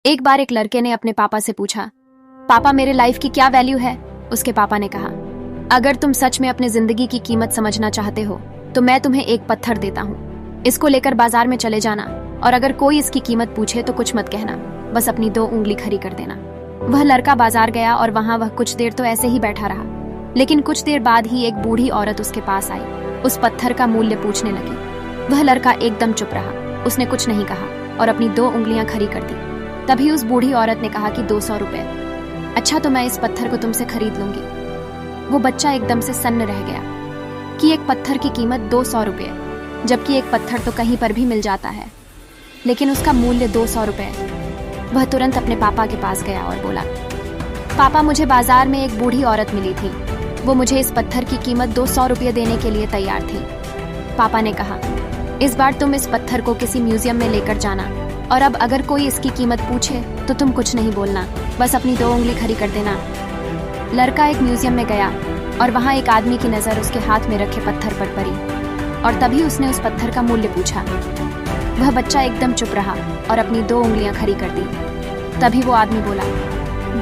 एक बार एक लड़के ने अपने पापा से पूछा, पापा मेरे लाइफ की क्या वैल्यू है? उसके पापा ने कहा, अगर तुम सच में अपनी जिंदगी की कीमत समझना चाहते हो तो मैं तुम्हें एक पत्थर देता हूँ। इसको लेकर बाजार में चले जाना और अगर कोई इसकी कीमत पूछे तो कुछ मत कहना, बस अपनी 2 उंगली खड़ी कर देना। वह लड़का बाजार गया और वहां वह कुछ देर तो ऐसे ही बैठा रहा, लेकिन कुछ देर बाद ही एक बूढ़ी औरत उसके पास आई। उस पत्थर का मूल्य पूछने लगी। वह लड़का एकदम चुप रहा, उसने कुछ नहीं कहा और अपनी 2 उंगलियां खड़ी कर दी। तभी उस बूढ़ी औरत ने कहा कि 200 रुपए। अच्छा, तो मैं इस पत्थर को तुमसे खरीद लूंगी। वो बच्चा एकदम से सन्न रह गया कि एक पत्थर की कीमत 200 रुपए, जबकि एक पत्थर तो कहीं पर भी मिल जाता है, लेकिन उसका मूल्य 200 रुपए। वह तुरंत अपने पापा के पास गया और बोला, पापा मुझे बाजार में एक बूढ़ी औरत मिली थी, वो मुझे इस पत्थर की कीमत 200 रुपये देने के लिए तैयार थी। पापा ने कहा, इस बार तुम इस पत्थर को किसी म्यूजियम में लेकर जाना और अब अगर कोई इसकी कीमत पूछे तो तुम कुछ नहीं बोलना, बस अपनी 2 उंगली खड़ी कर देना। लड़का एक म्यूजियम में गया और वहां एक आदमी की नजर उसके हाथ में रखे पत्थर पर पड़ी और तभी उसने उस पत्थर का मूल्य पूछा। वह बच्चा एकदम चुप रहा और अपनी 2 उंगलियां खड़ी कर दी। तभी वो आदमी बोला,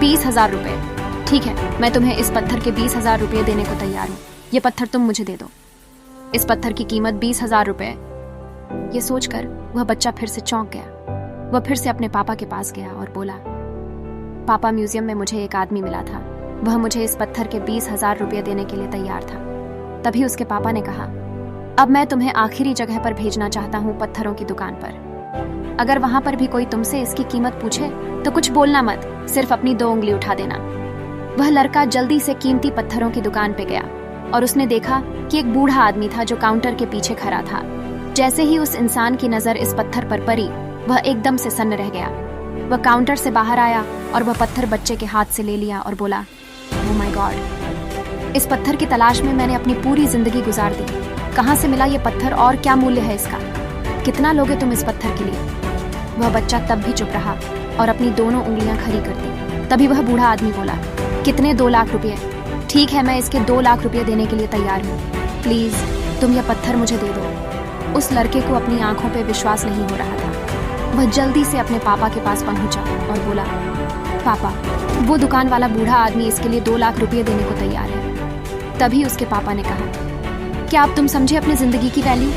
20,000 रुपए। ठीक है, मैं तुम्हें इस पत्थर के 20,000 रुपये देने को तैयार हूँ। ये पत्थर तुम मुझे दे दो। इस पत्थर की कीमत 20,000 रुपये। ये सोचकर वह बच्चा फिर से चौंक गया। वह फिर से अपने पापा के पास गया और बोला, पापा म्यूजियम में मुझे एक आदमी मिला था, वह मुझे इस पत्थर के 20,000 रुपये देने के लिए तैयार था। तभी उसके पापा ने कहा, अब मैं तुम्हें आखिरी जगह पर भेजना चाहता हूँ, पत्थरों की दुकान पर। अगर वहां पर भी कोई तुमसे इसकी कीमत पूछे तो कुछ बोलना मत, सिर्फ अपनी 2 उंगली उठा देना। वह लड़का जल्दी से कीमती पत्थरों की दुकान पे गया और उसने देखा कि एक बूढ़ा आदमी था जो काउंटर के पीछे खड़ा था। जैसे ही उस इंसान की नजर इस पत्थर पर पड़ी, वह एकदम से सन्न रह गया। वह काउंटर से बाहर आया और वह पत्थर बच्चे के हाथ से ले लिया और बोला, ओह माय गॉड, इस पत्थर की तलाश में मैंने अपनी पूरी जिंदगी गुजार दी। कहाँ से मिला ये पत्थर और क्या मूल्य है इसका? कितना लोगे तुम इस पत्थर के लिए? वह बच्चा तब भी चुप रहा और अपनी दोनों उंगलियां खड़ी कर दी। तभी वह बूढ़ा आदमी बोला, कितने? 2 लाख रुपये। ठीक है, मैं इसके 2 लाख रुपये देने के लिए तैयार हूँ। प्लीज तुम यह पत्थर मुझे दे दो। उस लड़के को अपनी आंखों पे विश्वास नहीं हो रहा था। वह जल्दी से अपने पापा के पास पहुंचा और बोला, पापा, वो दुकान वाला बूढ़ा आदमी इसके लिए 2 लाख रुपये देने को तैयार है। तभी उसके पापा ने कहा, क्या अब तुम समझे अपनी जिंदगी की वैल्यू?